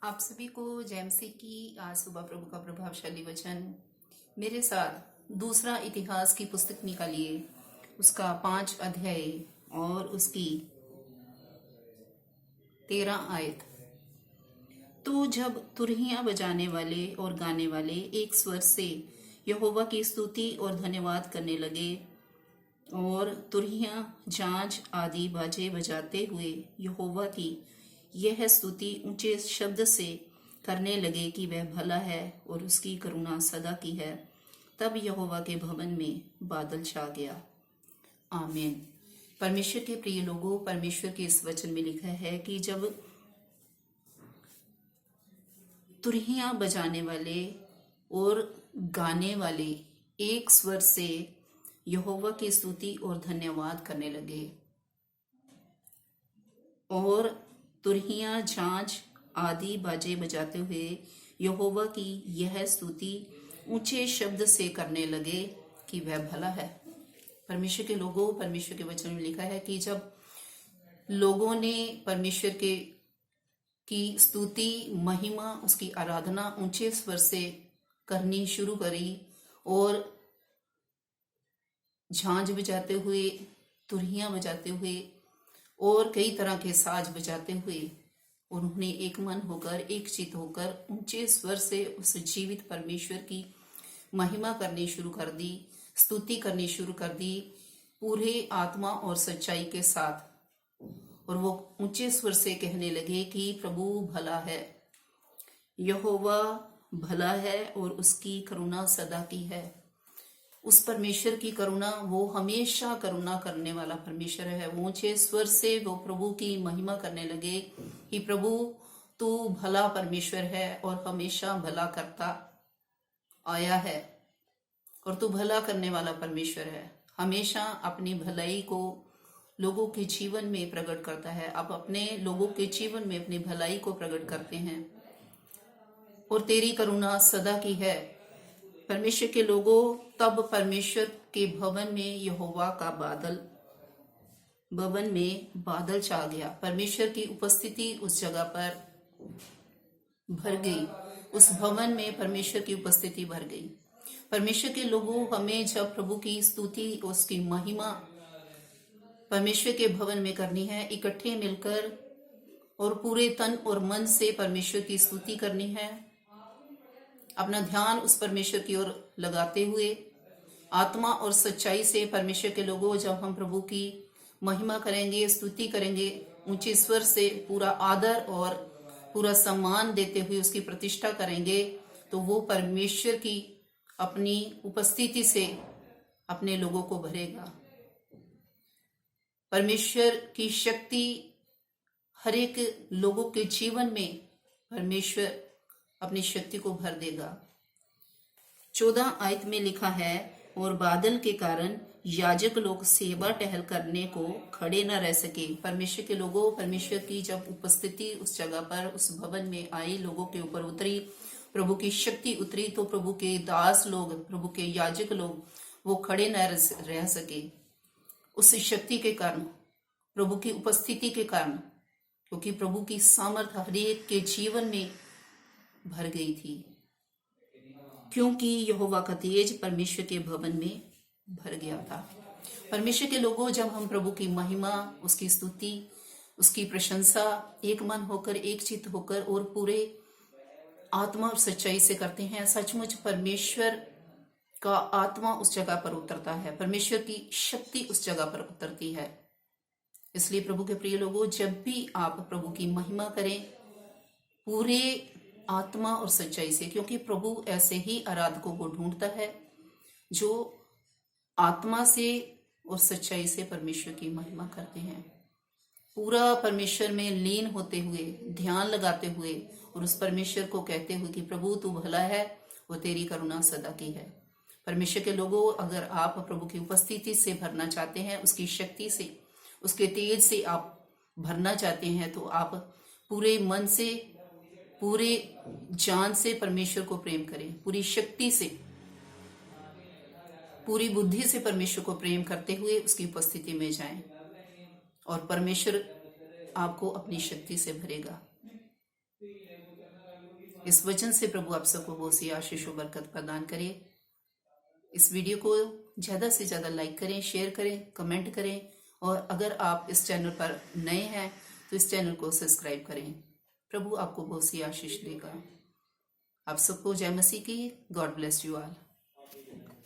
आप सभी को जैमसी की आज सुबह प्रभु का प्रभावशाली वचन मेरे साथ दूसरा इतिहास की पुस्तक निकालिए, उसका 5 अध्याय और उसकी 13 आयत। तो जब तुरहियां बजाने वाले और गाने वाले एक स्वर से यहोवा की स्तुति और धन्यवाद करने लगे और तुरहियां झांझ आदि बाजे बजाते हुए यहोवा की यह स्तुति ऊंचे शब्द से करने लगे कि वह भला है और उसकी करुणा सदा की है, तब यहोवा के भवन में बादल छा गया। आमीन। परमेश्वर के प्रिय लोगों, परमेश्वर के इस वचन में लिखा है कि जब तुरहियां बजाने वाले और गाने वाले एक स्वर से यहोवा की स्तुति और धन्यवाद करने लगे और तुरहियां झांझ आदि बाजे बजाते हुए यहोवा की यह स्तुति ऊंचे शब्द से करने लगे कि वह भला है। परमेश्वर के लोगों, परमेश्वर के वचन में लिखा है कि जब लोगों ने परमेश्वर के की स्तुति, महिमा, उसकी आराधना ऊंचे स्वर से करनी शुरू करी और झांझ बजाते हुए, तुरहियां बजाते हुए और कई तरह के साज बजाते हुए उन्होंने एक मन होकर, एक चित होकर ऊंचे स्वर से उस जीवित परमेश्वर की महिमा करनी शुरू कर दी, स्तुति करनी शुरू कर दी पूरे आत्मा और सच्चाई के साथ। और वो ऊंचे स्वर से कहने लगे कि प्रभु भला है, यहोवा भला है और उसकी करुणा सदा की है। उस परमेश्वर की करुणा, वो हमेशा करुणा करने वाला परमेश्वर है। वो ऊंचे स्वर से वो प्रभु की महिमा करने लगे कि प्रभु तू भला परमेश्वर है और हमेशा भला करता आया है और तू भला करने वाला परमेश्वर है। हमेशा अपनी भलाई को लोगों के जीवन में प्रकट करता है। आप अपने लोगों के जीवन में अपनी भलाई को प्रकट करते हैं और तेरी करुणा सदा की है। परमेश्वर के लोगों, तब परमेश्वर के भवन में यहोवा का भवन में बादल छा गया। परमेश्वर की उपस्थिति उस जगह पर भर गई, उस भवन में परमेश्वर की उपस्थिति भर गई। परमेश्वर के लोगों, हमें जब प्रभु की स्तुति, उसकी महिमा परमेश्वर के भवन में करनी है, इकट्ठे मिलकर और पूरे तन और मन से परमेश्वर की स्तुति करनी है। अपना ध्यान उस परमेश्वर की ओर लगाते हुए आत्मा और सच्चाई से परमेश्वर के लोगों, जब हम प्रभु की महिमा करेंगे, स्तुति करेंगे ऊंचे स्वर से, पूरा आदर और पूरा सम्मान देते हुए उसकी प्रतिष्ठा करेंगे, तो वो परमेश्वर की अपनी उपस्थिति से अपने लोगों को भरेगा। परमेश्वर की शक्ति हर एक लोगों के जीवन में परमेश्वर अपनी शक्ति को भर देगा। 14 आयत में लिखा है, और बादल के कारण याजक लोग सेवा टहल करने को खड़े न रह सके। परमेश्वर के लोगों, परमेश्वर की जब उपस्थिति उस जगह पर, उस भवन में आई, लोगों के ऊपर उतरी, प्रभु की शक्ति उतरी, तो प्रभु के दास लोग, प्रभु के याजक लोग, वो खड़े न रह सके उस शक्ति के कारण, प्रभु की उपस्थिति के कारण, क्योंकि प्रभु की सामर्थ हर एक के जीवन में भर गई थी, क्योंकि यहोवा का तेज परमेश्वर के भवन में भर गया था। परमेश्वर के लोगों, जब हम प्रभु की महिमा, उसकी स्तुति, उसकी प्रशंसा एक मन होकर, एक चित्त होकर और पूरे आत्मा और सच्चाई से करते हैं, सचमुच परमेश्वर का आत्मा उस जगह पर उतरता है, परमेश्वर की शक्ति उस जगह पर उतरती है। इसलिए प्रभु के प्रिय लोगों, जब भी आप प्रभु की महिमा करें पूरे आत्मा और सच्चाई से, क्योंकि प्रभु ऐसे ही आराधकों को ढूंढता है जो आत्मा से और सच्चाई से परमेश्वर की महिमा करते हैं, पूरा परमेश्वर में लीन होते हुए, ध्यान लगाते हुए और उस परमेश्वर को कहते हुए कि प्रभु तू भला है वो तेरी करुणा सदा की है। परमेश्वर के लोगों, अगर आप प्रभु की उपस्थिति से भरना चाहते हैं, उसकी शक्ति से, उसके तेज से आप भरना चाहते हैं, तो आप पूरे मन से, पूरे जान से परमेश्वर को प्रेम करें, पूरी शक्ति से, पूरी बुद्धि से परमेश्वर को प्रेम करते हुए उसकी उपस्थिति में जाएं और परमेश्वर आपको अपनी शक्ति से भरेगा। इस वचन से प्रभु आप सबको बहुत सी आशीष और बरकत प्रदान करे। इस वीडियो को ज़्यादा से ज़्यादा लाइक करें, शेयर करें, कमेंट करें, और अगर आप इस चैनल पर नए हैं तो इस चैनल को सब्सक्राइब करें। प्रभु आपको बहुत सी आशीष देगा। आप सबको जय मसीह की। God bless you all.